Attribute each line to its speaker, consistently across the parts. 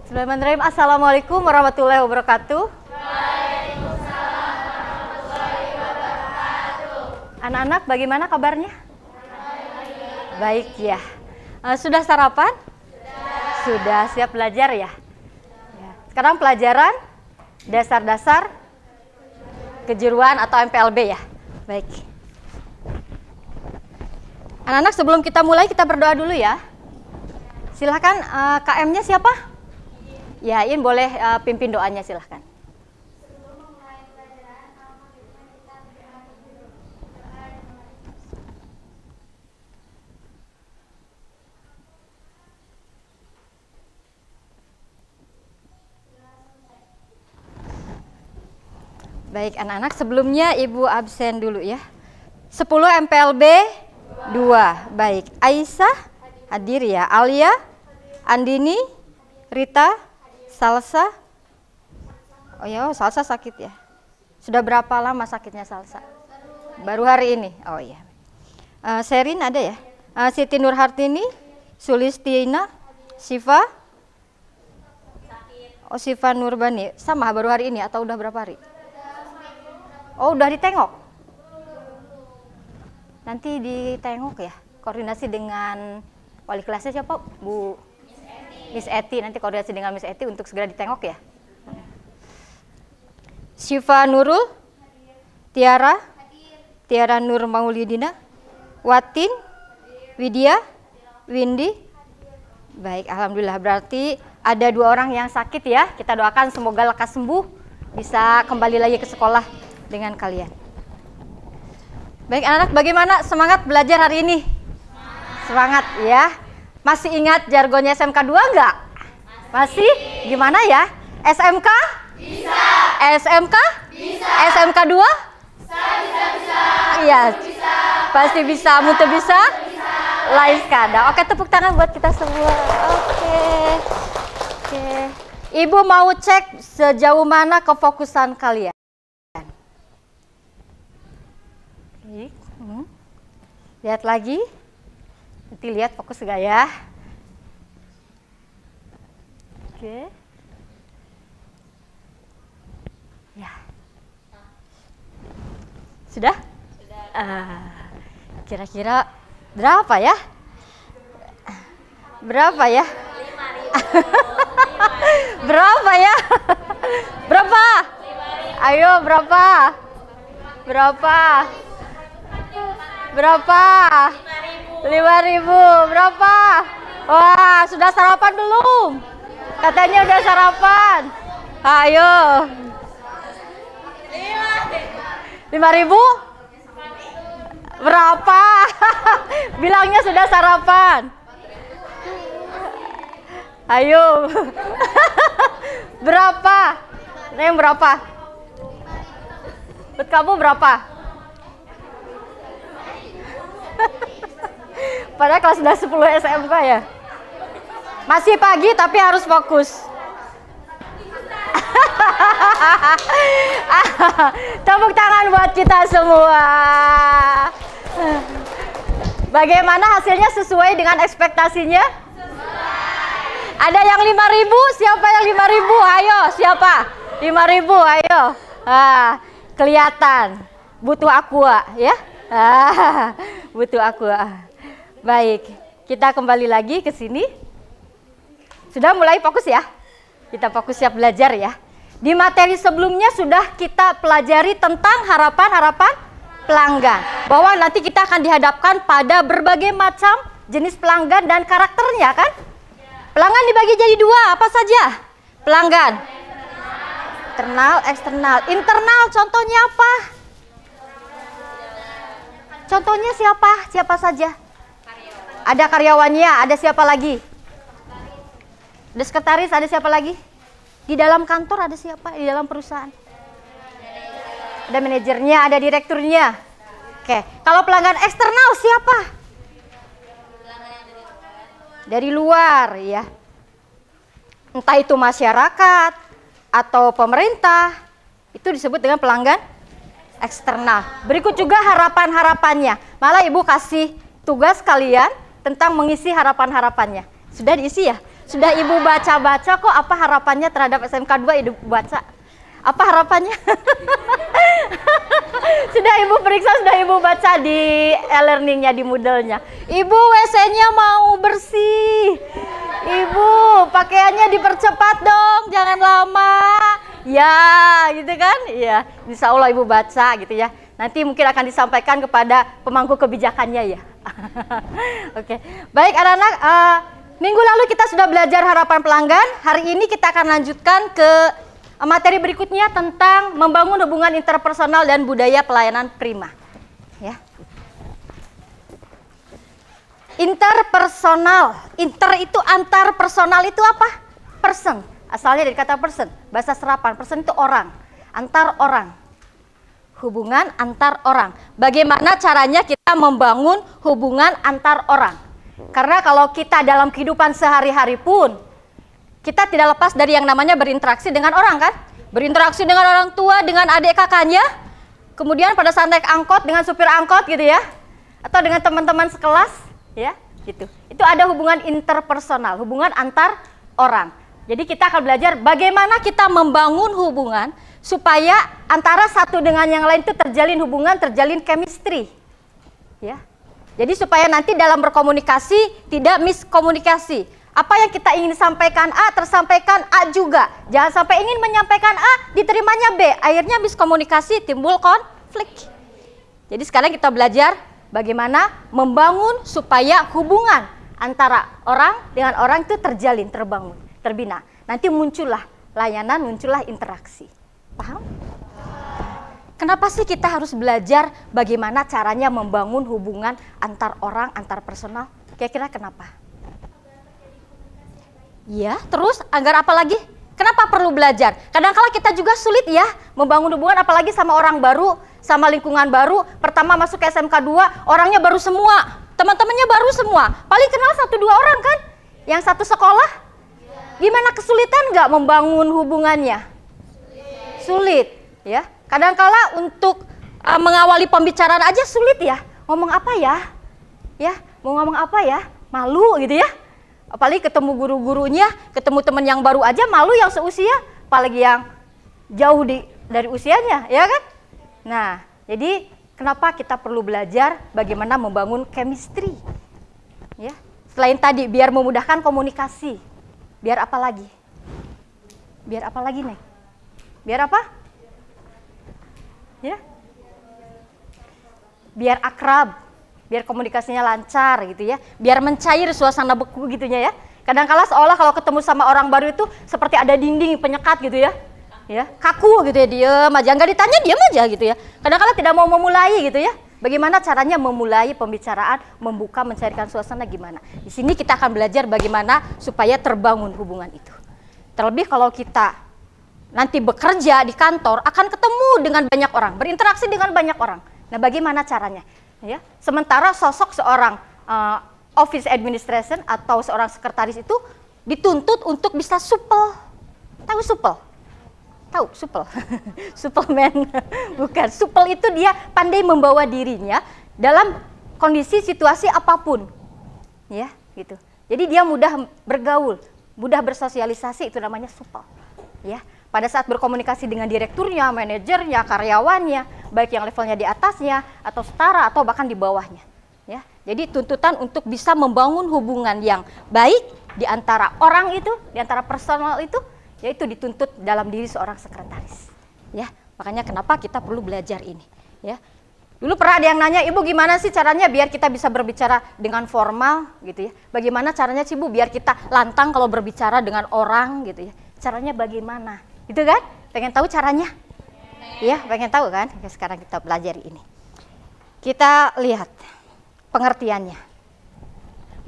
Speaker 1: Bismillahirrahmanirrahim. Assalamualaikum warahmatullahi wabarakatuh.
Speaker 2: Waalaikumsalam warahmatullahi wabarakatuh.
Speaker 1: Anak-anak, bagaimana kabarnya? Baik ya. Sudah sarapan? Sudah siap belajar ya? Sekarang pelajaran dasar-dasar kejuruan atau MPLB ya. Baik. Anak-anak, sebelum kita mulai kita berdoa dulu ya. Silahkan KM-nya siapa? Ya, Yain boleh pimpin doanya silahkan. Baik anak-anak, sebelumnya Ibu absen dulu ya. 10 MPLB 2. Baik, Aisyah hadir ya. Alia, Andini, Rita, Salsa. Oh ya, Salsa sakit ya. Sudah berapa lama sakitnya Salsa? Baru hari ini. Oh iya. Sherin ada ya. Siti Nurhartini, Sulistina, Siva. Oh, Siva Nurbani. Sama baru hari ini atau udah berapa hari? Oh, udah ditengok. Nanti ditengok ya. Koordinasi dengan wali kelasnya siapa? Bu Miss Eti. Nanti koordinasi dengan Miss Eti untuk segera ditengok ya. Syifa Nurul, Tiara, Tiara Nur Maulidina, Watin, Widya, Windy. Baik, alhamdulillah, berarti ada 2 orang yang sakit ya. Kita doakan semoga lekas sembuh, bisa kembali lagi ke sekolah dengan kalian. Baik anak-anak, bagaimana semangat belajar hari ini? Semangat ya. Masih ingat jargonnya SMK 2 enggak? Masih? Gimana ya? SMK? Bisa. SMK? Bisa. SMK 2? Bisa. Iya. Bisa. Pasti bisa. Mutu bisa? Bisa. Lain sekadar. Oke, tepuk tangan buat kita semua. Oke. Ibu mau cek sejauh mana kefokusan kalian. Lihat lagi. Nanti lihat fokus gak ya? Oke. Ya. Sudah? Sudah. Kira-kira berapa ya? Berapa ya? 5.000. Berapa ya? Berapa? 5.000. Ayo berapa? Berapa? Berapa? 5.000. Berapa? Wah, sudah sarapan belum? Katanya udah sarapan. Ayo. 5.000? Berapa? Bilangnya sudah sarapan. Ayo. Berapa? Neng berapa? Buat kamu berapa? Padahal kelas sudah 10 SMK ya. Masih pagi tapi harus fokus. Tepuk tangan buat kita semua. Bagaimana hasilnya sesuai dengan ekspektasinya? Ada yang 5.000? Siapa yang 5.000? Ayo, siapa? 5.000, ayo. Kelihatan. Butuh aqua ya. Butuh aqua. Baik, kita kembali lagi ke sini. Sudah mulai fokus ya? Kita fokus siap belajar ya. Di materi sebelumnya sudah kita pelajari tentang harapan-harapan pelanggan. Bahwa nanti kita akan dihadapkan pada berbagai macam jenis pelanggan dan karakternya kan? Pelanggan dibagi jadi 2, apa saja? Pelanggan internal, eksternal. Internal contohnya apa? Contohnya siapa? Siapa saja? Ada karyawannya, ada siapa lagi? Ada sekretaris, ada siapa lagi? Di dalam kantor ada siapa? Di dalam perusahaan? Ada manajernya, ada direkturnya. Oke, kalau pelanggan eksternal siapa? Dari luar ya. Entah itu masyarakat atau pemerintah, itu disebut dengan pelanggan eksternal. Berikut juga harapan-harapannya. Malah Ibu kasih tugas kalian tentang mengisi harapan-harapannya. Sudah diisi ya? Sudah Ibu baca-baca kok, apa harapannya terhadap SMK 2 Ibu baca? Apa harapannya? Sudah Ibu periksa, sudah Ibu baca di e-learningnya, di Moodle-nya. Ibu WC-nya mau bersih. Ibu pakaiannya dipercepat dong, jangan lama. Ya, gitu kan? Iya, insya Allah Ibu baca gitu ya. Nanti mungkin akan disampaikan kepada pemangku kebijakannya ya. Oke, baik anak-anak. Minggu lalu kita sudah belajar harapan pelanggan. Hari ini kita akan lanjutkan ke materi berikutnya tentang membangun hubungan interpersonal dan budaya pelayanan prima. Ya. Interpersonal. Inter itu antar, personal itu apa? Person. Asalnya dari kata person. Bahasa serapan. Person itu orang. Antar orang. Hubungan antar orang. Bagaimana caranya kita membangun hubungan antar orang? Karena kalau kita dalam kehidupan sehari-hari pun kita tidak lepas dari yang namanya berinteraksi dengan orang kan? Berinteraksi dengan orang tua, dengan adik kakaknya, kemudian pada saat naik angkot dengan supir angkot gitu ya, atau dengan teman-teman sekelas ya, gitu. Itu ada hubungan interpersonal, hubungan antar orang. Jadi kita akan belajar bagaimana kita membangun hubungan supaya antara satu dengan yang lain itu terjalin hubungan, terjalin chemistry. Ya. Jadi supaya nanti dalam berkomunikasi tidak miskomunikasi. Apa yang kita ingin sampaikan A, tersampaikan A juga. Jangan sampai ingin menyampaikan A, diterimanya B. Akhirnya miskomunikasi, timbul konflik. Jadi sekarang kita belajar bagaimana membangun supaya hubungan antara orang dengan orang itu terjalin, terbangun, terbina. Nanti muncullah layanan, muncullah interaksi. Paham? Kenapa sih kita harus belajar bagaimana caranya membangun hubungan antar orang, antar personal? Kira-kira kenapa? Ya, terus agar apa lagi? Kenapa perlu belajar? Kadang-kala kita juga sulit ya membangun hubungan apalagi sama orang baru, sama lingkungan baru. Pertama masuk ke SMK 2, orangnya baru semua. Teman-temannya baru semua. Paling kenal 1-2 orang kan? Yang satu sekolah? Gimana, kesulitan nggak membangun hubungannya? Sulit, ya. Kadang-kala untuk mengawali pembicaraan aja sulit ya. Ngomong apa ya? Ya, mau ngomong apa ya? Malu gitu ya. Apalagi ketemu guru-gurunya, ketemu teman yang baru aja malu yang seusia, apalagi yang jauh dari usianya, ya kan? Nah, jadi kenapa kita perlu belajar bagaimana membangun chemistry? Ya, selain tadi biar memudahkan komunikasi. Biar apa lagi? Biar apa lagi nih? Biar apa? Ya, biar akrab, biar komunikasinya lancar gitu ya, biar mencair suasana beku gitunya ya. Kadang-kala seolah kalau ketemu sama orang baru itu seperti ada dinding penyekat gitu ya, kaku gitu ya, diem aja, nggak ditanya diem aja gitu ya. Kadang-kala tidak mau memulai gitu ya. Bagaimana caranya memulai pembicaraan, membuka, mencairkan suasana gimana? Di sini kita akan belajar bagaimana supaya terbangun hubungan itu. Terlebih kalau kita nanti bekerja di kantor akan ketemu dengan banyak orang, berinteraksi dengan banyak orang. Nah, bagaimana caranya? Ya, sementara sosok seorang office administration atau seorang sekretaris itu dituntut untuk bisa supel. Tahu supel? Tahu supel? Suplemen. Bukan. Supel itu dia pandai membawa dirinya dalam kondisi situasi apapun. Ya, gitu. Jadi dia mudah bergaul, mudah bersosialisasi, itu namanya supel. Ya. Pada saat berkomunikasi dengan direkturnya, manajernya, karyawannya, baik yang levelnya di atasnya, atau setara, atau bahkan di bawahnya. Ya, jadi tuntutan untuk bisa membangun hubungan yang baik di antara orang itu, di antara personal itu, yaitu dituntut dalam diri seorang sekretaris. Ya, makanya kenapa kita perlu belajar ini. Ya, dulu pernah ada yang nanya, Ibu gimana sih caranya biar kita bisa berbicara dengan formal, gitu ya? Bagaimana caranya sih Bu biar kita lantang kalau berbicara dengan orang, gitu ya? Caranya bagaimana? Gitu kan? Pengen tahu caranya? Iya, pengen tahu kan? Oke, sekarang kita belajar ini. Kita lihat pengertiannya.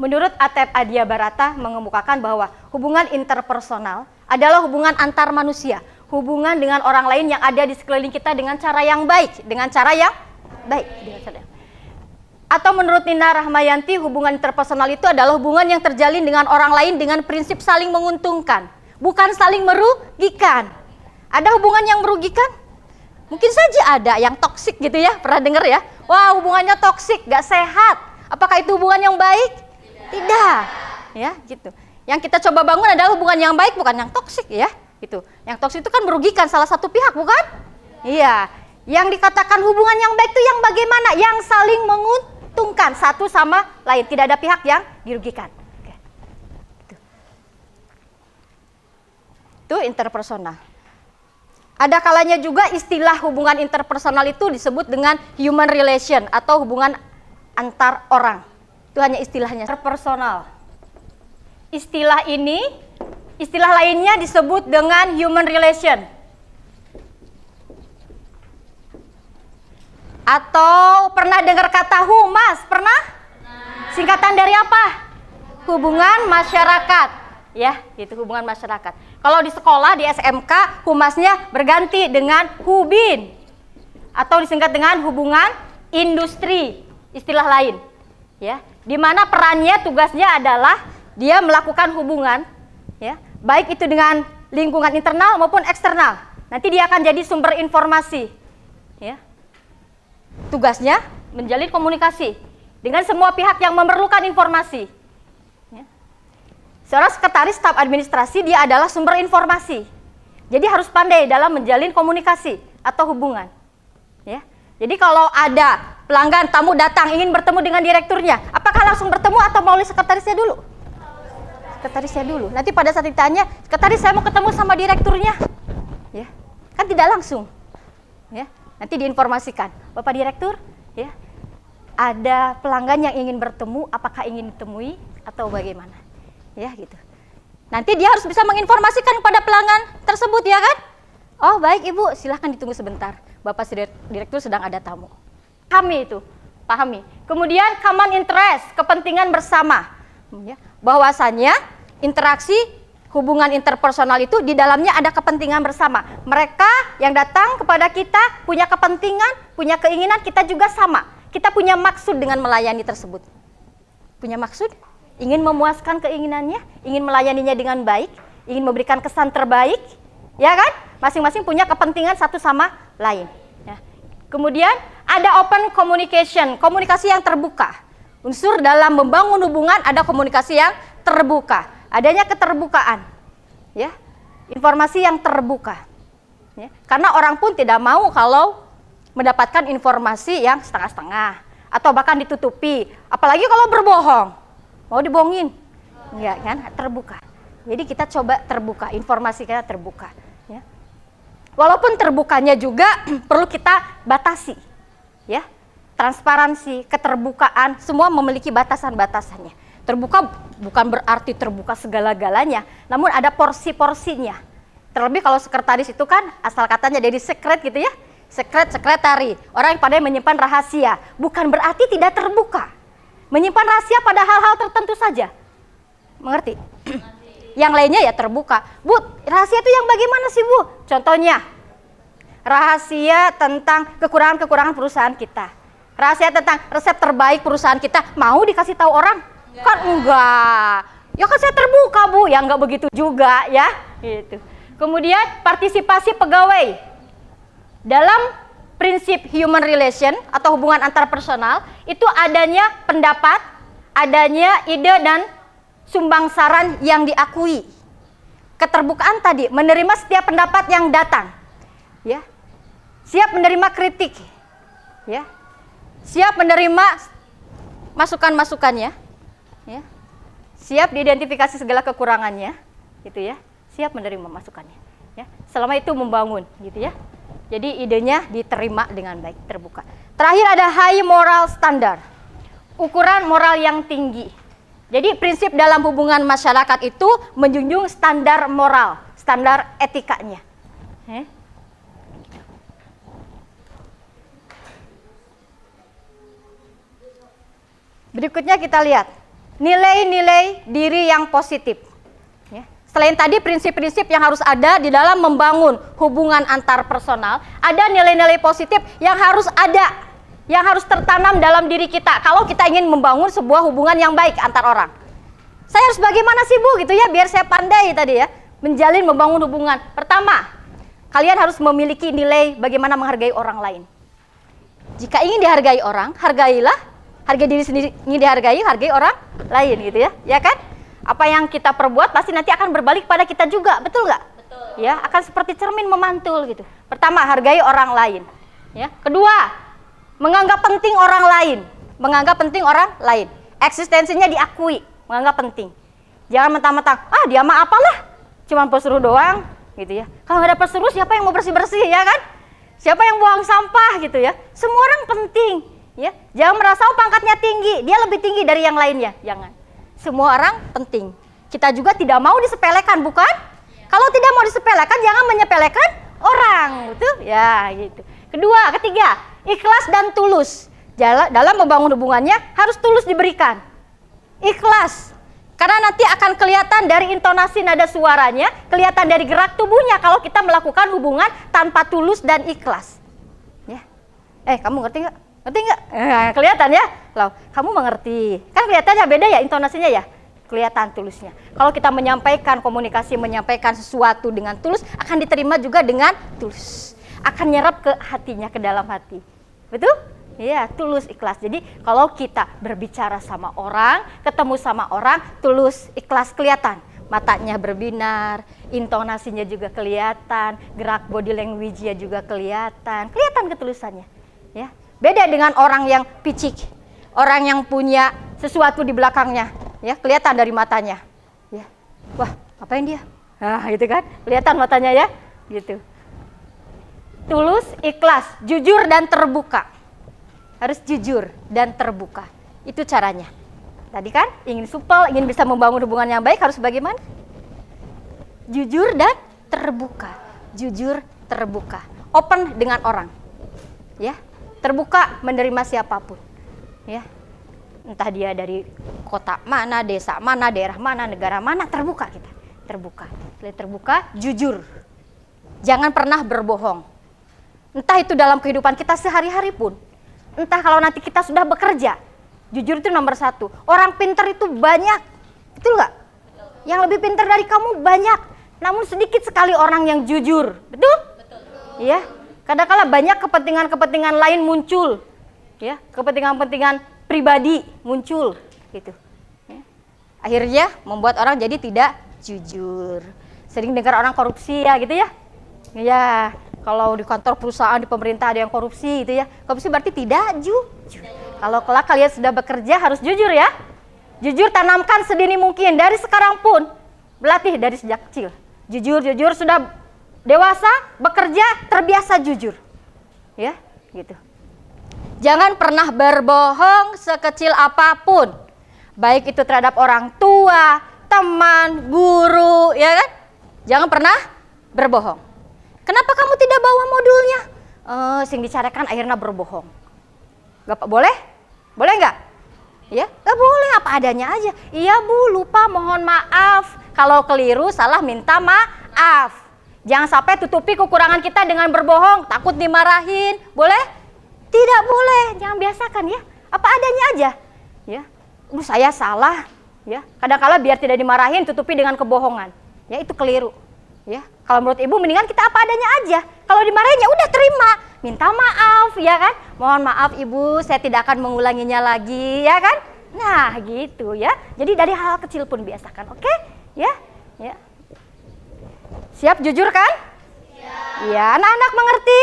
Speaker 1: Menurut Atep Adiabarata mengemukakan bahwa hubungan interpersonal adalah hubungan antar manusia, hubungan dengan orang lain yang ada di sekeliling kita dengan cara yang baik, dengan cara yang baik. Atau menurut Nina Rahmayanti, hubungan interpersonal itu adalah hubungan yang terjalin dengan orang lain dengan prinsip saling menguntungkan, bukan saling merugikan. Ada hubungan yang merugikan? Mungkin saja ada yang toksik gitu ya, pernah dengar ya? Wah, hubungannya toksik, gak sehat. Apakah itu hubungan yang baik? Tidak. Ya, gitu. Yang kita coba bangun adalah hubungan yang baik, bukan yang toksik ya. Gitu. Yang toksik itu kan merugikan salah satu pihak, bukan? Iya. Yang dikatakan hubungan yang baik itu yang bagaimana? Yang saling menguntungkan satu sama lain. Tidak ada pihak yang dirugikan. Oke. Itu interpersonal. Ada kalanya juga istilah hubungan interpersonal itu disebut dengan human relation atau hubungan antar orang. Itu hanya istilahnya, interpersonal. Istilah ini, istilah lainnya disebut dengan human relation. Atau pernah dengar kata humas? Pernah? Singkatan dari apa? Hubungan masyarakat. Ya, itu hubungan masyarakat. Kalau di sekolah, di SMK, humasnya berganti dengan hubin. Atau disingkat dengan hubungan industri, istilah lain. Ya, di mana perannya, tugasnya adalah dia melakukan hubungan, ya, baik itu dengan lingkungan internal maupun eksternal. Nanti dia akan jadi sumber informasi. Ya. Tugasnya menjalin komunikasi dengan semua pihak yang memerlukan informasi. Seorang sekretaris staf administrasi dia adalah sumber informasi. Jadi harus pandai dalam menjalin komunikasi atau hubungan. Ya. Jadi kalau ada pelanggan tamu datang ingin bertemu dengan direkturnya, apakah langsung bertemu atau melalui sekretarisnya dulu? Sekretarisnya dulu. Nanti pada saat ditanya, sekretaris saya mau ketemu sama direkturnya. Ya. Kan tidak langsung. Ya. Nanti diinformasikan, Bapak Direktur, ya, ada pelanggan yang ingin bertemu, apakah ingin ditemui atau bagaimana? Ya gitu. Nanti dia harus bisa menginformasikan kepada pelanggan tersebut, ya kan? Oh baik Ibu, silahkan ditunggu sebentar. Bapak Direktur sedang ada tamu. Pahami itu, pahami. Kemudian common interest, kepentingan bersama. Ya, bahwasannya interaksi hubungan interpersonal itu di dalamnya ada kepentingan bersama. Mereka yang datang kepada kita punya kepentingan, punya keinginan, kita juga sama. Kita punya maksud dengan melayani tersebut. Punya maksud? Ingin memuaskan keinginannya, ingin melayaninya dengan baik, ingin memberikan kesan terbaik, ya kan? Masing-masing punya kepentingan satu sama lain. Ya. Kemudian ada open communication, komunikasi yang terbuka. Unsur dalam membangun hubungan ada komunikasi yang terbuka, adanya keterbukaan, ya, informasi yang terbuka. Ya. Karena orang pun tidak mau kalau mendapatkan informasi yang setengah-setengah atau bahkan ditutupi, apalagi kalau berbohong. Mau dibohongin? Enggak kan? Terbuka. Jadi kita coba terbuka, informasi kita terbuka. Ya. Walaupun terbukanya juga perlu kita batasi. Ya. Transparansi, keterbukaan, semua memiliki batasan-batasannya. Terbuka bukan berarti terbuka segala-galanya, namun ada porsi-porsinya. Terlebih kalau sekretaris itu kan asal katanya dari secret gitu ya. Sekretari, orang yang pandai menyimpan rahasia. Bukan berarti tidak terbuka. Menyimpan rahasia pada hal-hal tertentu saja. Mengerti? Yang lainnya ya terbuka. Bu, rahasia itu yang bagaimana sih Bu? Contohnya, rahasia tentang kekurangan-kekurangan perusahaan kita. Rahasia tentang resep terbaik perusahaan kita. Mau dikasih tahu orang? Enggak. Kan enggak. Ya kan saya terbuka Bu. Ya enggak begitu juga ya. Gitu. Kemudian partisipasi pegawai. Dalam prinsip human relation atau hubungan antar personal itu adanya pendapat, adanya ide dan sumbang saran yang diakui. Keterbukaan tadi, menerima setiap pendapat yang datang. Ya. Siap menerima kritik. Ya. Siap menerima masukan-masukannya. Ya. Siap diidentifikasi segala kekurangannya, gitu ya. Siap menerima masukannya. Ya. Selama itu membangun, gitu ya. Jadi idenya diterima dengan baik, terbuka. Terakhir ada high moral standard, ukuran moral yang tinggi. Jadi prinsip dalam hubungan masyarakat itu menjunjung standar moral, standar etikanya. Berikutnya kita lihat nilai-nilai diri yang positif. Selain tadi prinsip-prinsip yang harus ada di dalam membangun hubungan antar personal, ada nilai-nilai positif yang harus ada, yang harus tertanam dalam diri kita kalau kita ingin membangun sebuah hubungan yang baik antar orang. Saya harus bagaimana sih Bu gitu ya, biar saya pandai tadi ya, menjalin membangun hubungan. Pertama, kalian harus memiliki nilai bagaimana menghargai orang lain. Jika ingin dihargai orang, hargailah, hargai diri sendiri, ingin dihargai, hargai orang lain gitu ya, ya kan? Apa yang kita perbuat pasti nanti akan berbalik pada kita juga, betul nggak?
Speaker 2: Betul.
Speaker 1: Ya, akan seperti cermin memantul gitu. Pertama, hargai orang lain. Ya. Kedua, menganggap penting orang lain. Menganggap penting orang lain. Eksistensinya diakui, menganggap penting. Jangan mentang-mentang, dia mah apalah, cuma pesuruh doang, gitu ya. Kalau nggak ada pesuruh, siapa yang mau bersih-bersih, ya kan? Siapa yang buang sampah, gitu ya. Semua orang penting, ya. Jangan merasa pangkatnya tinggi, dia lebih tinggi dari yang lainnya, jangan. Semua orang penting. Kita juga tidak mau disepelekan, bukan? Kalau tidak mau disepelekan, jangan menyepelekan orang, betul? Ya, gitu. Kedua, ketiga, ikhlas dan tulus. Dalam membangun hubungannya harus tulus diberikan. Ikhlas. Karena nanti akan kelihatan dari intonasi nada suaranya, kelihatan dari gerak tubuhnya kalau kita melakukan hubungan tanpa tulus dan ikhlas. Ya. Kamu ngerti nggak? Ngerti nggak? Kelihatan ya? Loh, kamu mengerti. Kan kelihatannya beda ya intonasinya ya? Kelihatan tulusnya. Kalau kita menyampaikan komunikasi, menyampaikan sesuatu dengan tulus, akan diterima juga dengan tulus. Akan nyerap ke hatinya, ke dalam hati. Betul? Iya, tulus, ikhlas. Jadi kalau kita berbicara sama orang, ketemu sama orang, tulus, ikhlas kelihatan. Matanya berbinar, intonasinya juga kelihatan, gerak body language-nya juga kelihatan. Kelihatan ketulusannya. Ya. Beda dengan orang yang picik, orang yang punya sesuatu di belakangnya. Ya, kelihatan dari matanya. Ya. Wah, ngapain dia? Gitu kan? Kelihatan matanya ya. Gitu. Tulus, ikhlas, jujur dan terbuka. Harus jujur dan terbuka. Itu caranya. Tadi kan ingin supel, ingin bisa membangun hubungan yang baik harus bagaimana? Jujur dan terbuka. Jujur, terbuka. Open dengan orang. Ya. Terbuka menerima siapapun. Ya. Entah dia dari kota mana, desa mana, daerah mana, negara mana, terbuka kita. Terbuka. Selain terbuka, jujur. Jangan pernah berbohong. Entah itu dalam kehidupan kita sehari-hari pun. Entah kalau nanti kita sudah bekerja. Jujur itu nomor 1. Orang pintar itu banyak. Betul nggak? Yang lebih pintar dari kamu banyak. Namun sedikit sekali orang yang jujur. Betul? Betul. Iya. Kadang-kala banyak kepentingan-kepentingan lain muncul. Ya, kepentingan-kepentingan pribadi muncul gitu. Ya. Akhirnya membuat orang jadi tidak jujur. Sering dengar orang korupsi ya gitu ya. Ya, kalau di kantor perusahaan, di pemerintah ada yang korupsi gitu ya. Korupsi berarti tidak jujur. Kalau kelak kalian sudah bekerja harus jujur ya. Jujur tanamkan sedini mungkin dari sekarang pun. Berlatih dari sejak kecil. Jujur sudah dewasa, bekerja terbiasa jujur. Ya, gitu. Jangan pernah berbohong sekecil apapun. Baik itu terhadap orang tua, teman, guru, ya kan? Jangan pernah berbohong. Kenapa kamu tidak bawa modulnya? Sing dicarakan akhirnya berbohong. Gak boleh? Boleh nggak? Ya, gak boleh, apa adanya aja. Iya Bu, lupa, mohon maaf. Kalau keliru, salah, minta maaf. Jangan sampai tutupi kekurangan kita dengan berbohong, takut dimarahin. Boleh? Tidak boleh, jangan biasakan ya. Apa adanya aja. Ya, saya salah. Ya, kadang-kala biar tidak dimarahin, tutupi dengan kebohongan. Ya, itu keliru. Ya, kalau menurut ibu mendingan kita apa adanya aja. Kalau dimarahin ya udah terima, minta maaf, ya kan? Mohon maaf ibu, saya tidak akan mengulanginya lagi, ya kan? Nah, gitu ya. Jadi dari hal kecil pun biasakan, oke? Ya, ya. Siap jujur kan? Ya, anak-anak mengerti?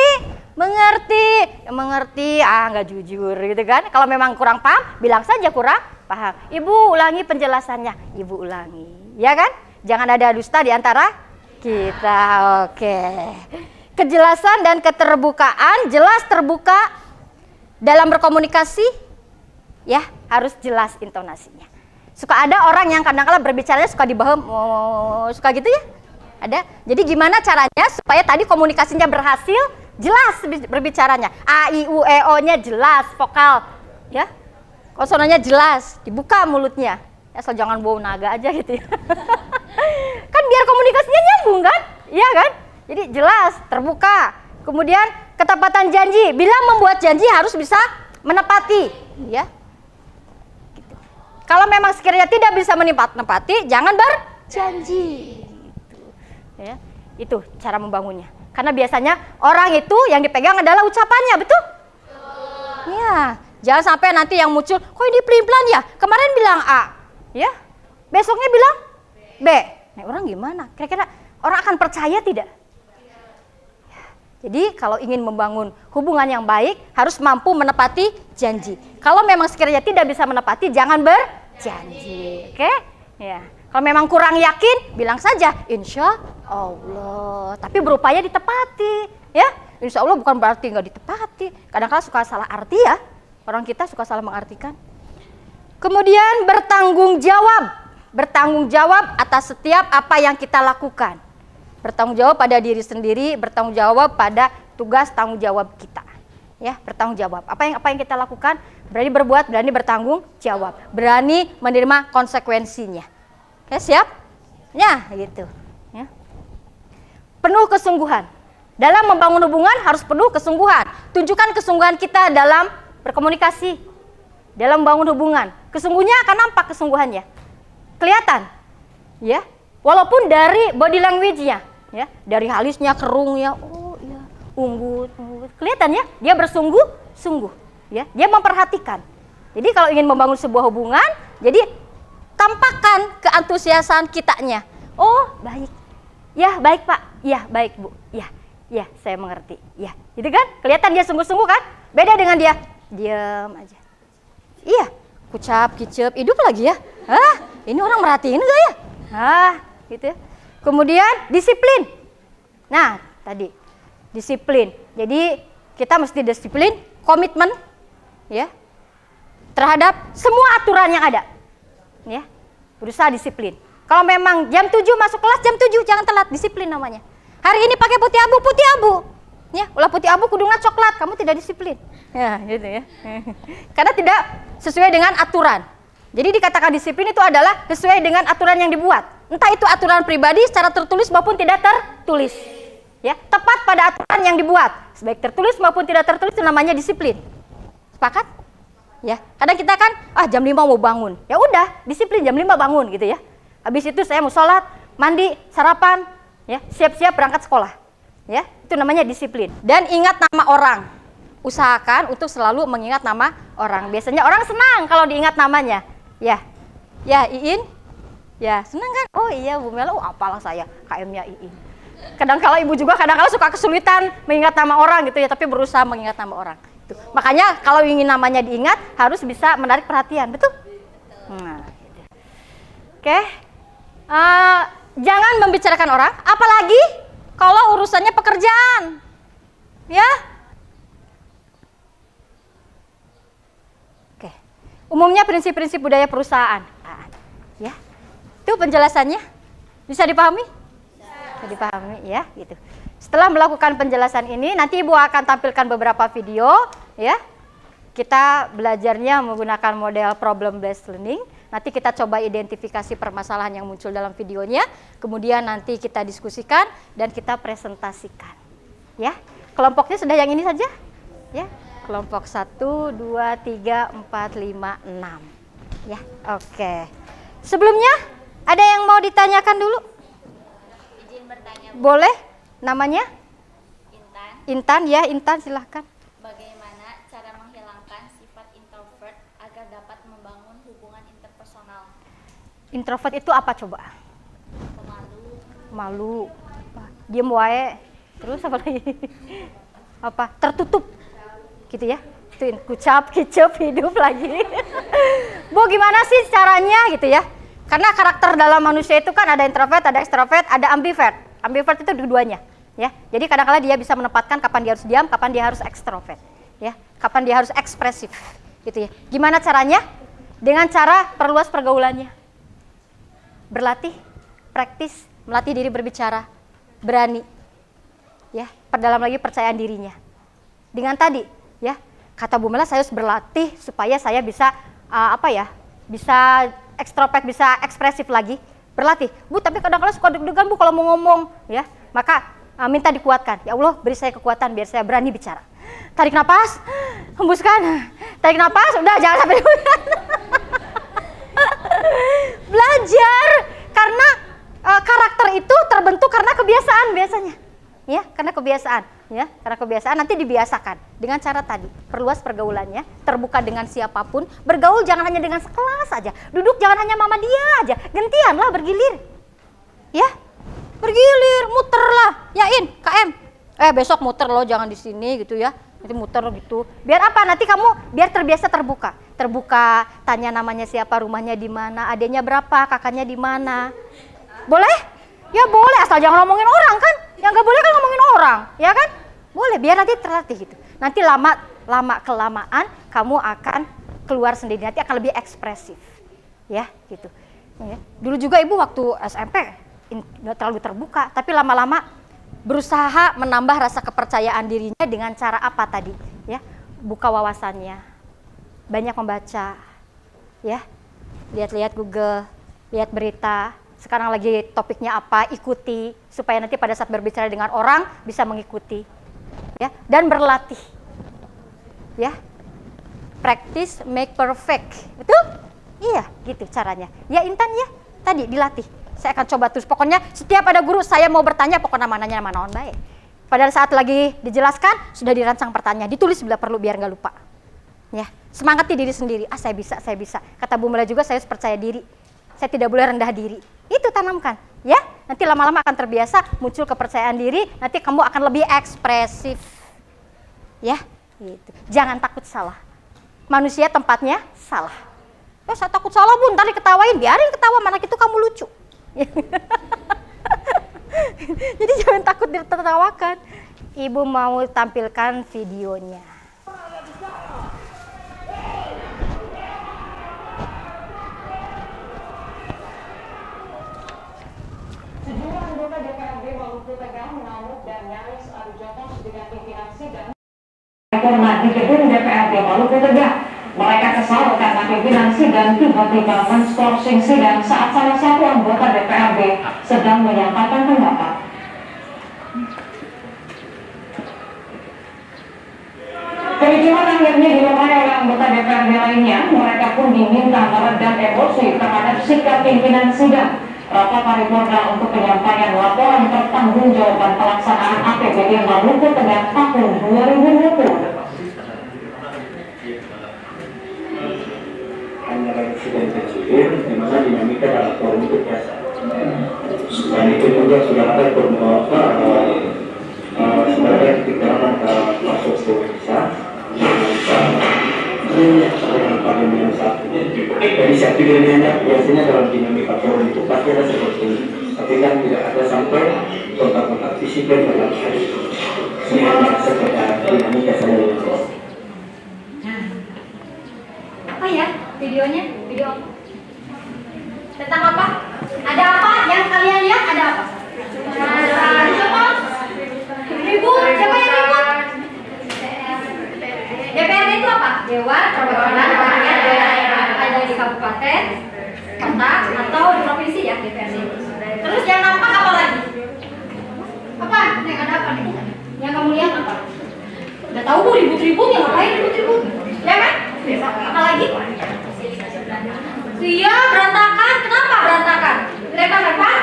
Speaker 1: Mengerti, nggak jujur gitu kan. Kalau memang kurang paham, bilang saja kurang paham. Ibu ulangi penjelasannya, ibu ulangi, ya kan? Jangan ada dusta di antara kita, oke. Kejelasan dan keterbukaan, jelas terbuka dalam berkomunikasi, ya harus jelas intonasinya. Suka ada orang yang kadang-kadang berbicaranya suka dibaham, suka gitu ya? Ada. Jadi gimana caranya supaya tadi komunikasinya berhasil? Jelas berbicaranya, A, I, U, E, O-nya jelas, vokal, ya, konsonannya jelas, dibuka mulutnya, ya, asal jangan bau naga aja gitu ya. Kan biar komunikasinya nyambung kan, iya kan? Jadi jelas, terbuka. Kemudian ketepatan janji, bila membuat janji harus bisa menepati, ya. Gitu. Kalau memang sekiranya tidak bisa menepati, jangan berjanji. Gitu. Ya, itu cara membangunnya. Karena biasanya orang itu yang dipegang adalah ucapannya, betul? Ya, jangan sampai nanti yang muncul, kok ini pelin-pelan ya? Kemarin bilang A, ya? besoknya bilang B. Nah, orang gimana? Kira-kira orang akan percaya tidak? Jadi kalau ingin membangun hubungan yang baik harus mampu menepati janji. Kalau memang sekiranya tidak bisa menepati, jangan berjanji. Oke? Ya. Kalau memang kurang yakin, bilang saja insya Allah. Tapi berupaya ditepati, ya. Insya Allah bukan berarti nggak ditepati. Kadang-kadang suka salah arti ya. Orang kita suka salah mengartikan. Kemudian bertanggung jawab. Bertanggung jawab atas setiap apa yang kita lakukan. Bertanggung jawab pada diri sendiri, bertanggung jawab pada tugas tanggung jawab kita. Ya, bertanggung jawab. Apa yang kita lakukan, berani berbuat, berani bertanggung jawab. Berani menerima konsekuensinya. Oke, siap? Ya, gitu. Ya. Penuh kesungguhan. Dalam membangun hubungan harus penuh kesungguhan. Tunjukkan kesungguhan kita dalam berkomunikasi, dalam membangun hubungan. Kesungguhnya akan nampak kesungguhannya. Kelihatan. Ya. Walaupun dari body language-nya, ya, dari halisnya, kerungnya, oh iya, unggut, kelihatan ya, dia bersungguh-sungguh, ya, dia memperhatikan. Jadi kalau ingin membangun sebuah hubungan, jadi tampakkan keantusiasan kitanya. Oh baik, ya baik Pak, ya baik Bu, ya saya mengerti, ya, gitu kan? Kelihatan dia sungguh-sungguh kan? Beda dengan dia diam aja, iya, kucap, kicep, hidup lagi ya, ini orang merhatiin enggak ya? Gitu ya. Kemudian disiplin. Nah, tadi disiplin. Jadi kita mesti disiplin, komitmen ya terhadap semua aturan yang ada. Ya. Berusaha disiplin. Kalau memang jam 7 masuk kelas jam 7 jangan telat, disiplin namanya. Hari ini pakai putih abu. Ya, ulah putih abu kudungnya coklat, kamu tidak disiplin. Ya, gitu ya. Karena tidak sesuai dengan aturan. Jadi dikatakan disiplin itu adalah sesuai dengan aturan yang dibuat. Entah itu aturan pribadi secara tertulis maupun tidak tertulis. Ya, tepat pada aturan yang dibuat. Baik tertulis maupun tidak tertulis itu namanya disiplin. Sepakat? Ya, kadang kita kan jam 5 mau bangun. Ya udah, disiplin jam 5 bangun gitu ya. Habis itu saya mau sholat, mandi, sarapan, ya, siap-siap berangkat sekolah. Ya, itu namanya disiplin. Dan ingat nama orang. Usahakan untuk selalu mengingat nama orang. Biasanya orang senang kalau diingat namanya. Ya, Iin, ya senang kan? Oh iya Bu Mela, apalah saya KM-nya Iin. Kadang-kala ibu juga kadang-kala suka kesulitan mengingat nama orang gitu ya, tapi berusaha mengingat nama orang. Gitu. Makanya kalau ingin namanya diingat harus bisa menarik perhatian, betul? Nah, gitu. Oke, jangan membicarakan orang, apalagi kalau urusannya pekerjaan, ya. Umumnya prinsip-prinsip budaya perusahaan. Ya. Itu penjelasannya. Bisa dipahami? Bisa dipahami ya, gitu. Setelah melakukan penjelasan ini, nanti Ibu akan tampilkan beberapa video, ya. Kita belajarnya menggunakan model problem based learning. Nanti kita coba identifikasi permasalahan yang muncul dalam videonya, kemudian nanti kita diskusikan dan kita presentasikan. Ya. Kelompoknya sudah yang ini saja? Ya. Kelompok 1, 2, 3, 4, 5, 6. Ya, oke. Sebelumnya, ada yang mau ditanyakan dulu?
Speaker 2: Izin bertanya.
Speaker 1: Boleh? Namanya?
Speaker 2: Intan.
Speaker 1: Intan, ya Intan silahkan.
Speaker 2: Bagaimana cara menghilangkan sifat introvert agar dapat membangun hubungan interpersonal?
Speaker 1: Introvert itu apa coba?
Speaker 2: Pemalu.
Speaker 1: Malu. Diem wae. Terus apa lagi? Apa? Tertutup. Gitu ya, tuh kucap kicep hidup lagi. Bu gimana sih caranya gitu ya, karena karakter dalam manusia itu kan ada introvert, ada extrovert, ada ambivert. Ambivert itu dua-duanya ya, jadi kadang-kadang dia bisa menempatkan kapan dia harus diam, kapan dia harus extrovert ya, kapan dia harus ekspresif gitu ya. Gimana caranya? Dengan cara perluas pergaulannya, berlatih, praktis, melatih diri berbicara, berani ya, perdalam lagi percayaan dirinya. Dengan tadi ya, kata Bu Mela, saya harus berlatih supaya saya bisa bisa ekstrovert, bisa ekspresif lagi. Berlatih, Bu, tapi kadang-kadang suka deg-degan Bu kalau mau ngomong, ya. Maka minta dikuatkan. Ya Allah, beri saya kekuatan biar saya berani bicara. Tarik napas, hembuskan. Tarik napas, udah jangan sampai belajar, karena karakter itu terbentuk karena kebiasaan biasanya. ya, karena kebiasaan, ya, karena kebiasaan nanti dibiasakan dengan cara tadi, perluas pergaulannya, terbuka dengan siapapun, bergaul jangan hanya dengan sekelas aja, duduk jangan hanya mama dia aja, gantianlah bergilir, ya, bergilir, muter lah, yain, KM, besok muter loh, jangan di sini gitu ya, nanti muter gitu, biar apa? Nanti kamu biar terbiasa terbuka, tanya namanya siapa, rumahnya di mana, adanya berapa, kakaknya di mana, boleh? Ya boleh, asal jangan ngomongin orang kan. Yang nggak boleh kan ngomongin orang, ya kan? Boleh, biar nanti terlatih gitu. Nanti lama kelamaan kamu akan keluar sendiri, nanti akan lebih ekspresif, ya gitu. Ya. Dulu juga ibu waktu SMP nggak terlalu terbuka, tapi lama-lama berusaha menambah rasa kepercayaan dirinya dengan cara apa tadi? Ya, buka wawasannya, banyak membaca, ya, lihat-lihat Google, lihat berita. Sekarang lagi topiknya apa, ikuti supaya nanti pada saat berbicara dengan orang bisa mengikuti, ya, dan berlatih, ya, practice make perfect, betul? Iya, gitu caranya. Ya Intan ya, tadi dilatih. Saya akan coba terus. Pokoknya setiap ada guru saya mau bertanya, pokoknya nanya mana baik. Pada saat lagi dijelaskan sudah dirancang pertanyaan, ditulis bila perlu biar nggak lupa. Ya, semangati diri sendiri. Saya bisa, saya bisa. Kata Bu Mela juga, saya harus percaya diri. Saya tidak boleh rendah diri. Itu tanamkan, ya. Nanti lama-lama akan terbiasa, muncul kepercayaan diri, nanti kamu akan lebih ekspresif. Ya, gitu. Jangan takut salah. Manusia tempatnya salah. Saya takut salah Bu, ntar diketawain, biarin ketawa, mana itu kamu lucu. Jadi jangan takut ditertawakan. Ibu mau tampilkan videonya.
Speaker 3: Sejumlah anggota DPRD Maluku Tengah mengamuk dan nyaris adu jotos dengan pimpinan sidang di gedung DPRD Maluku Tengah. Mereka kesal karena pimpinan sidang tiba-tiba men-skorsing sidang saat salah satu anggota DPRD sedang menyampaikan pendapat. Kericuhan akhirnya dimulai oleh anggota DPRD lainnya. Mereka pun diminta meredam emosi terhadap sikap pimpinan sidang. Rapat paripurna untuk penyampaian laporan pertanggungjawaban pelaksanaan APBD Maluku Tengah tahun 2020.
Speaker 4: Hanya insiden kecil, di mana dinamika dalam forum itu biasa. Dan itu juga sudah ada sebagai pikiran masuk ke Indonesia. Dengan pandemi yang saat ini, inisiatif ini biasanya dalam dinamika forum itu pasti ada seperti ini, tapi kan tidak ada sampai kontak-kontak fisik dan dalam hari ini hanya sekedar dinamika saja.
Speaker 1: Apa ya videonya? Video apa? Tentang apa? Ada apa yang kalian lihat? Ada apa? Siapa? Ribut? Siapa yang ribut? DPRD itu apa? Dewan Perwakilan Rakyat Daerah, ada di kabupaten, kota, atau di provinsi ya DPRD. Terus yang nampak apa lagi? Apa? Yang ada apa nih? Yang kamu lihat apa? Udah tahu Bu, ribut-ribut, yang ngapain ribut-ribut? Ya kan? Apa lagi? Iya, berantakan. Kenapa berantakan? Lempar-lempar?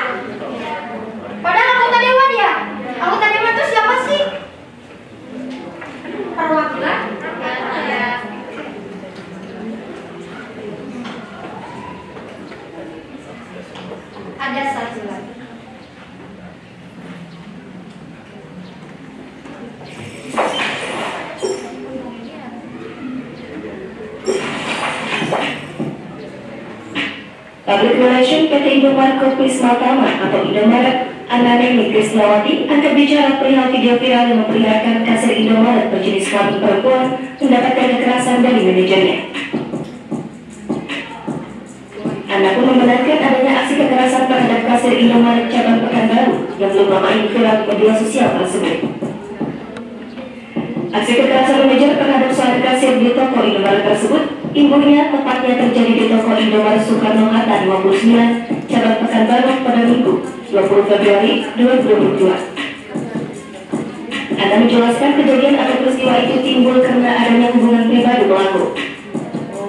Speaker 1: Padahal anggota dewan ya? Anggota dewan itu siapa sih? Perwakilan? Ada satu lagi.
Speaker 5: Public Relation PT Indomaret Kopis Maltama atau Indomaret Ananemi Krisnawati angkat bicara perihal video viral yang memperlihatkan kasir Indomaret berjenis kelamin perempuan mendapatkan kekerasan dari manajernya. Anda pun membenarkan adanya aksi kekerasan terhadap kasir Indomaret cabang Pekanbaru yang belum lama ini viral di media sosial tersebut. Aksi kekerasan manajer terhadap seorang kasir di toko Indomaret tersebut imbuhnya tepatnya terjadi di toko Indomaret Soekarno-Hatta 29, cabang Pekanbaru pada Minggu 20 Februari 2022. Anda menjelaskan kejadian atau peristiwa itu timbul karena adanya hubungan pribadi pelaku.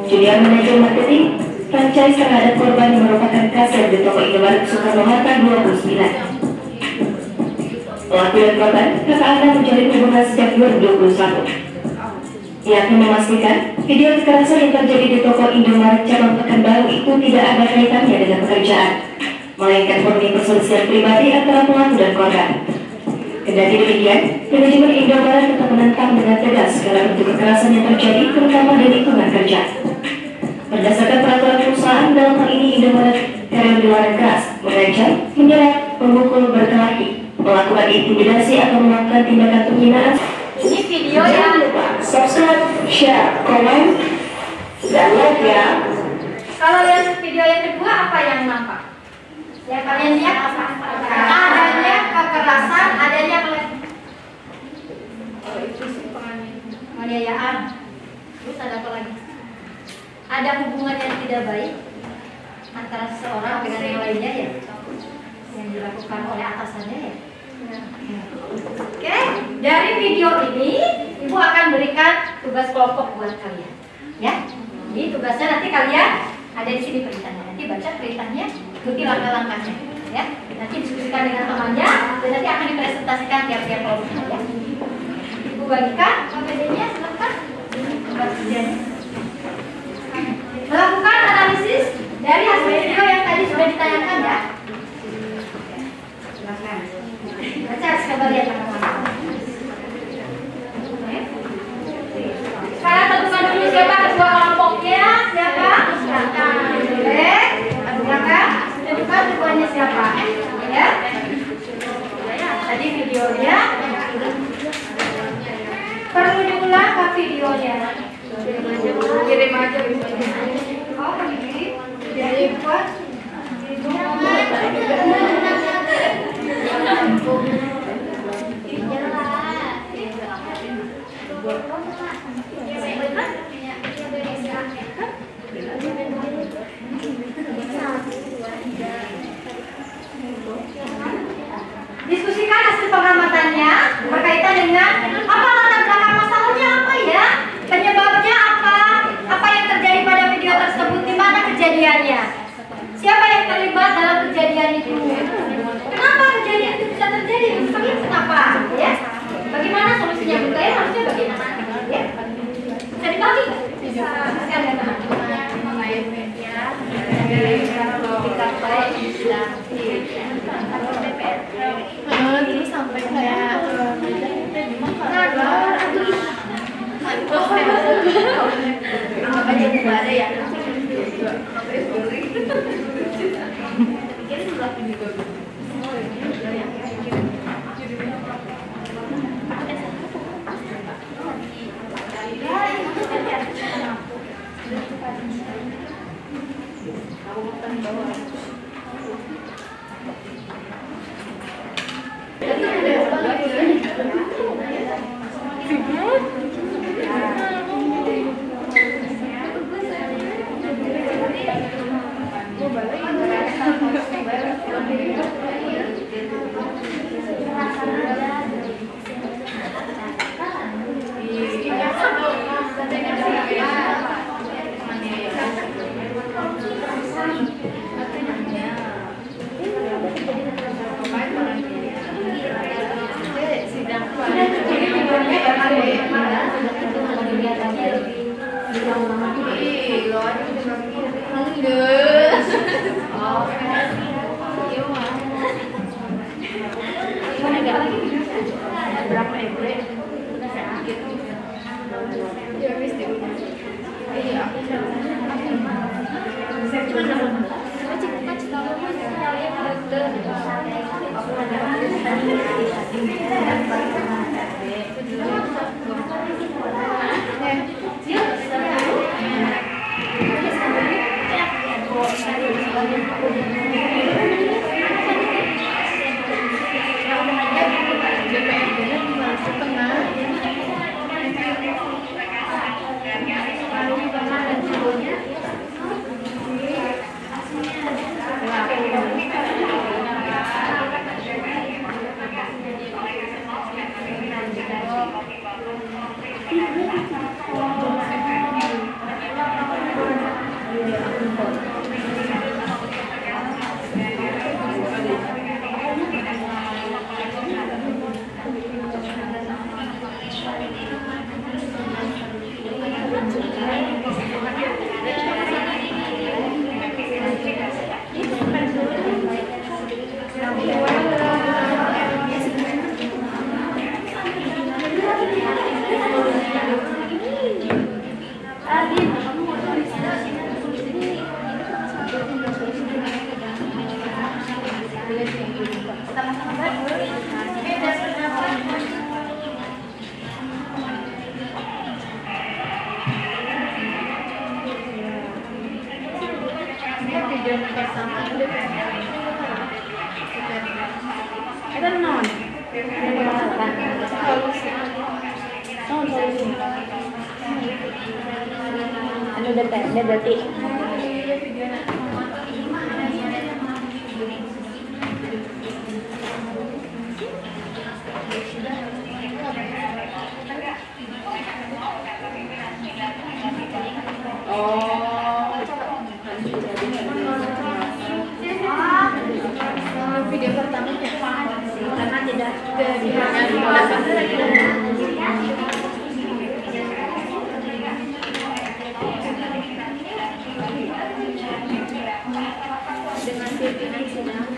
Speaker 5: Junior manajer marketing franchise terhadap korban yang merupakan kasir di toko Indomaret Soekarno-Hatta 29. Pelaku dan korban kakak menjalin hubungan sejak 2021. Pihaknya memastikan video kekerasan yang terjadi di toko Indomaret cabang Pekanbaru itu tidak ada kaitannya dengan pekerjaan, melainkan murni perselisihan pribadi antara pelaku dan korban. Kendati demikian, manajemen Indomaret tetap menentang dengan tegas segala bentuk kekerasan yang terjadi, terutama di lingkungan kerja. Berdasarkan peraturan perusahaan, dalam hal ini Indomaret karyawan keras, mengancam, menyerang, memukul, berkelahi, melakukan intimidasi atau melakukan tindakan penghinaan.
Speaker 1: Ini video yang
Speaker 5: Subscribe, share, komen, dan like ya.
Speaker 1: kalau yang video yang kedua apa yang nampak? Yang kalian lihat apa? Adanya kekerasan, adanya penganiayaan. Terus ada apa lagi? Ada hubungan yang tidak baik antara seseorang dengan yang lainnya ya, yang dilakukan oleh atasannya ya. Oke, dari video ini Ibu akan berikan tugas kelompok buat kalian, ya. Jadi tugasnya nanti kalian ada di sini perintahnya. Nanti baca perintahnya, ikuti langkah-langkahnya, ya. Nanti diskusikan dengan temannya dan nanti akan dipresentasikan tiap-tiap kelompoknya, ya. Ibu bagikan PPD-nya, silakan. Tugas kerjanya. Melakukan analisis dari hasil video yang tadi sudah ditayangkan, ya. Silakan. Baca coba lihat teman-teman. Sekarang tentukan dulu siapa ketua kelompoknya, siapa? Boleh. Silakan. Tentukan ketuanya siapa, ya. Tadi videonya perlu diulang ke videonya. Kirim aja. Oh, begini. Jadi buat diskusikan hasil pengamatannya berkaitan dengan apa latar belakang masalahnya, apa ya, penyebabnya apa yang terjadi pada video tersebut, di mana kejadiannya, siapa yang terlibat dalam kejadian itu, kenapa kejadian itu bisa terjadi, kalian kenapa, ya, bagaimana solusinya, bukan harusnya bagaimana, ya, bisa dibagi nggak? Bisa sekalian teman-teman
Speaker 2: Ini sampai kayak makanya juga ada ya. Anu detailnya berarti video pertama karena tidak dengan pimpinan sidang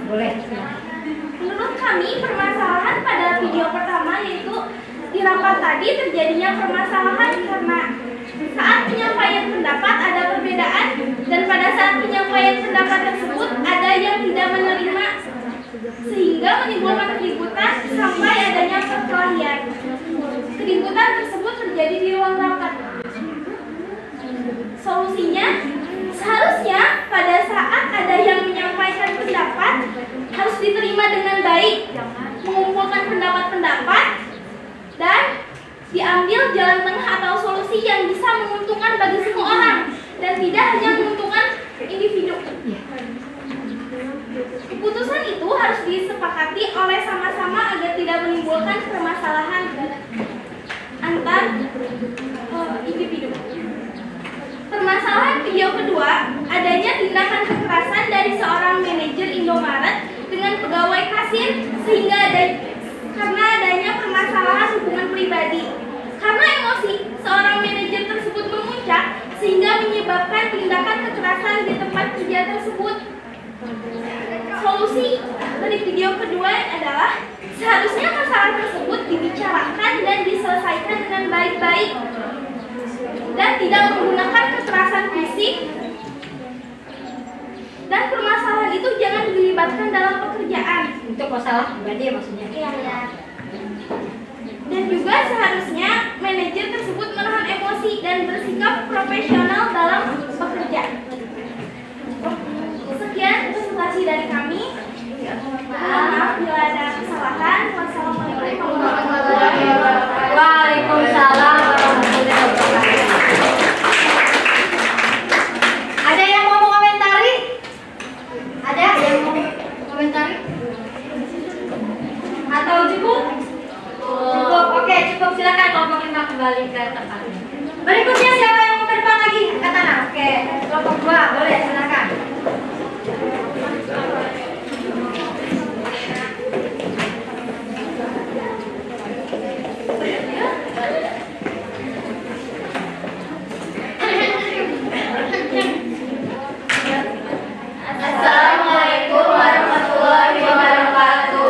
Speaker 1: boleh.
Speaker 6: Menurut kami, permasalahan pada video pertama yaitu di rapat tadi terjadinya permasalahan karena saat penyampaian pendapat ada perbedaan dan pada saat penyampaian pendapat tersebut ada yang tidak menerima sehingga menimbulkan keributan sampai adanya perkelahian. Keributan tersebut terjadi di ruang rapat. Solusinya, seharusnya pada saat ada yang menyampaikan pendapat harus diterima dengan baik, mengumpulkan pendapat-pendapat dan diambil jalan tengah atau solusi yang bisa menguntungkan bagi semua orang dan tidak hanya menguntungkan individu. Keputusan itu harus disepakati oleh sama-sama agar tidak menimbulkan permasalahan antar individu. Permasalahan video kedua, adanya tindakan kekerasan dari seorang manajer Indomaret dengan pegawai kasir sehingga karena adanya permasalahan hubungan pribadi. Karena emosi, seorang manajer tersebut memuncak sehingga menyebabkan tindakan kekerasan di tempat kerja tersebut. Solusi dari video kedua adalah seharusnya masalah tersebut dibicarakan dan diselesaikan dengan baik-baik dan tidak menggunakan kekerasan fisik, dan permasalahan itu jangan dilibatkan dalam pekerjaan.
Speaker 1: Untuk masalah pribadi maksudnya.
Speaker 6: Iya. Dan juga seharusnya manajer tersebut menahan emosi dan bersikap profesional dalam bekerja. Sekian presentasi dari kami. Maaf bila ada kesalahan. Wassalamualaikum warahmatullahi wabarakatuh.
Speaker 1: Waalaikumsalam warahmatullahi wabarakatuh. Ada yang mau mengomentari? Ada yang mau mengomentari? Atau cukup? Cukup. Oke, cukup. Silakan kelompok 5 kembali ke tempatnya. Berikutnya siapa yang mau ke depan lagi? Kata Ana. Oke, kelompok 2 boleh silakan.
Speaker 6: Assalamualaikum warahmatullahi wabarakatuh.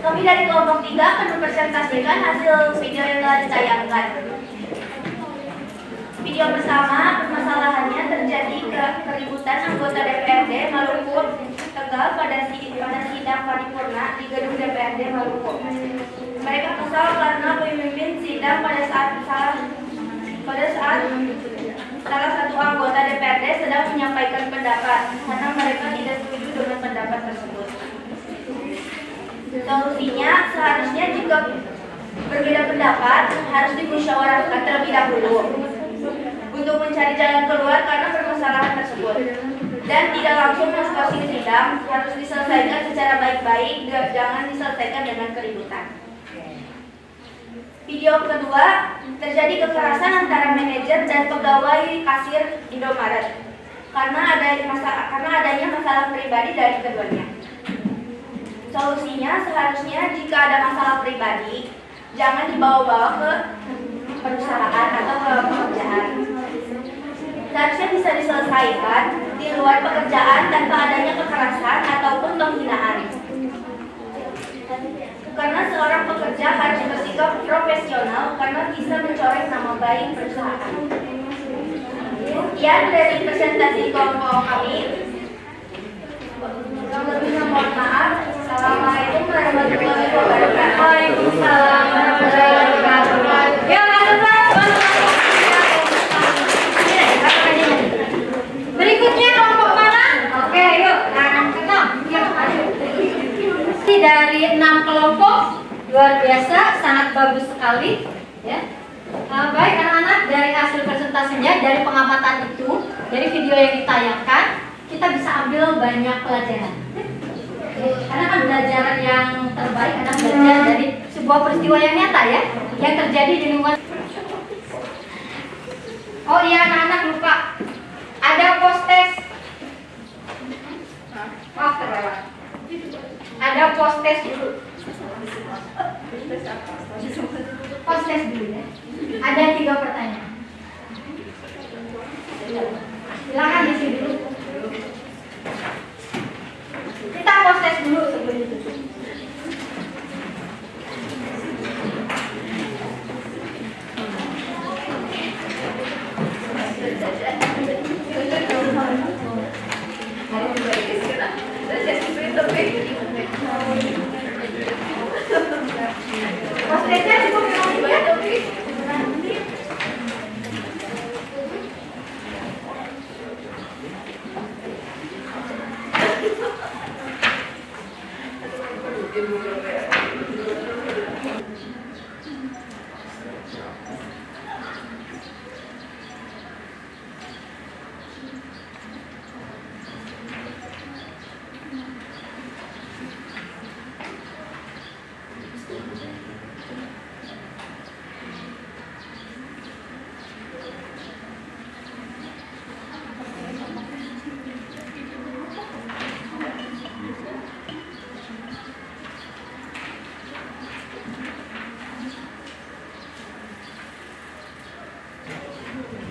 Speaker 6: Kami dari kelompok 3 akan mempresentasikan hasil video yang telah ditayangkan. Video pertama, permasalahannya terjadi keributan anggota DPRD Maluku Tegal pada sidang paripurna di gedung DPRD Maluku. Mereka kesal karena pemimpin sidang pada saat salah satu anggota DPRD sedang menyampaikan pendapat karena mereka tidak setuju dengan pendapat tersebut. Solusinya, seharusnya jika berbeda pendapat harus dimusyawarahkan terlebih dahulu untuk mencari jalan keluar karena permasalahan tersebut, dan tidak langsung menskorsing sidang, harus diselesaikan secara baik-baik, jangan diselesaikan dengan keributan. Video kedua, terjadi kekerasan antara manajer dan pegawai kasir Indomaret karena adanya masalah pribadi dari keduanya. Solusinya, seharusnya jika ada masalah pribadi jangan dibawa-bawa ke perusahaan atau ke pekerjaan. Seharusnya bisa diselesaikan di luar pekerjaan tanpa adanya kekerasan ataupun penghinaan. Karena seorang pekerja harus bersikap profesional karena bisa mencoreng nama baik perusahaan. Sekian dari presentasi kelompok kami. Yang lebihnya mohon maaf. Assalamualaikum warahmatullahi wabarakatuh.
Speaker 1: Waalaikumsalam warahmatullahi wabarakatuh. Ya, berikutnya kelompok mana? Oke, yuk. Dari 6 kelompok luar biasa, sangat bagus sekali, ya. Baik anak-anak, dari hasil presentasinya, dari pengamatan itu, dari video yang ditayangkan, kita bisa ambil banyak pelajaran. Karena kan belajar yang terbaik, karena belajar dari sebuah peristiwa yang nyata, ya, yang terjadi di lingkungan. Oh iya, anak-anak lupa, ada post-test. Maaf terlewat. Ada post-test dulu. Post-test dulu, ya. Ada 3 pertanyaan. Silakan isi dulu. Kita proses dulu sebelum itu. Prosesnya cukup ya.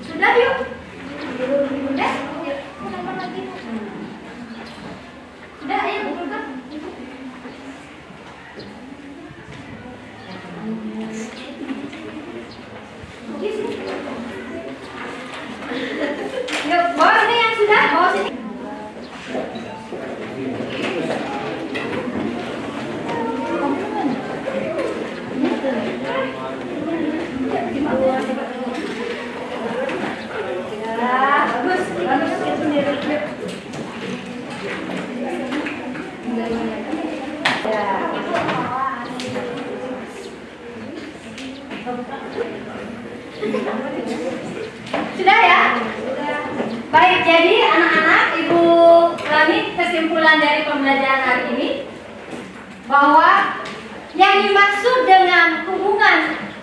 Speaker 1: Sudah yuk. Udah. Udah ayo buka. Yuk, bawa ini yang sudah, bawa sini. Sudah ya? Baik, jadi anak-anak, Ibu Rani, kesimpulan dari pembelajaran hari ini bahwa yang dimaksud dengan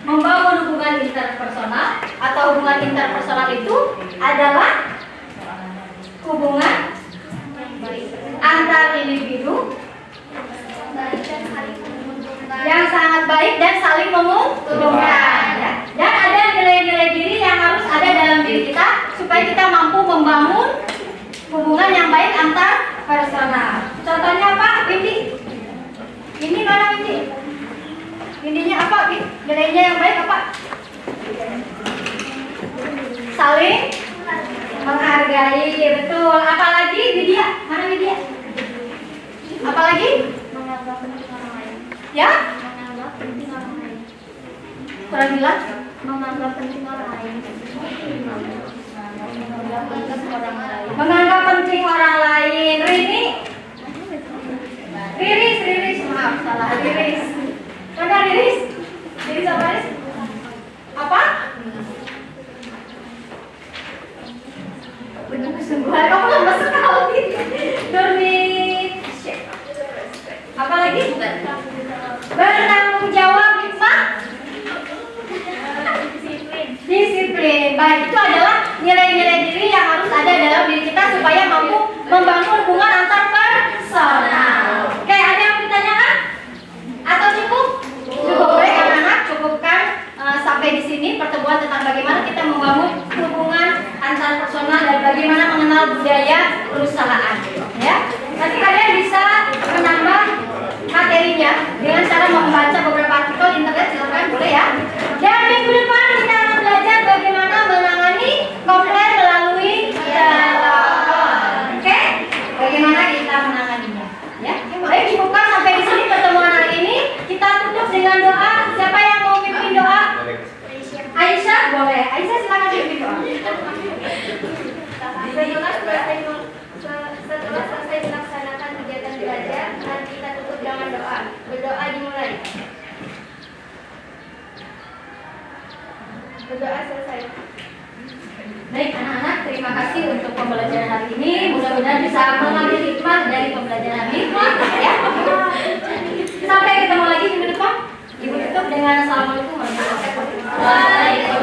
Speaker 1: membangun hubungan interpersonal atau hubungan interpersonal itu adalah hubungan antar individu yang sangat baik dan saling menguntungkan, ya. Dan ada nilai-nilai diri yang harus ada dalam diri kita supaya kita mampu membangun hubungan yang baik antar personal. Contohnya apa, Windy? Ini mana Windy? Windy-nya apa? Nilainya yang baik apa? Saling menghargai, betul. Apalagi Widya? Mana Widya? Apalagi?
Speaker 2: Menganggap penting orang lain.
Speaker 1: Ya?
Speaker 2: Menganggap penting orang lain.
Speaker 1: Kurang jelas?
Speaker 2: Menganggap penting orang lain.
Speaker 1: Menganggap penting orang lain. Rini? Riris, maaf salah. Riris. Mana Riris? Riris apa Riris? Apa? Benar kesungguhan. Kamu lama sekali. Nurni. Apa lagi? Bertanggung jawab, Hikmah. Disiplin. Baik, itu adalah nilai-nilai diri yang harus ada dalam diri kita supaya mampu membangun hubungan antar personal. Oke, ada yang ditanyakan? Atau cukup? Cukup. Baik, anak-anak, cukupkan sampai di sini pertemuan tentang bagaimana kita membangun hubungan antar personal dan bagaimana mengenal budaya perusahaan. Ya, nanti kalian bisa menambah materinya dengan cara membaca beberapa artikel di internet, silakan boleh ya. Dan minggu depan kita akan belajar bagaimana menangani komplain melalui telepon. Oke? Bagaimana kita menanganinya? Ya. Baik, cukupkan sampai di sini pertemuan hari ini. Kita tutup dengan doa. Siapa yang mau pimpin doa? Aisyah, boleh. Aisyah silakan pimpin doa.
Speaker 2: Setelah selesai melaksanakan kegiatan belajar, mari kita tutup dengan doa. Berdoa dimulai. Berdoa selesai.
Speaker 1: Baik anak-anak, terima kasih untuk pembelajaran hari ini. Mudah-mudahan bisa mengambil hikmah dari pembelajaran ini. Ya. Sampai ketemu lagi minggu depan. Ibu tutup dengan assalamualaikum warahmatullahi wabarakatuh.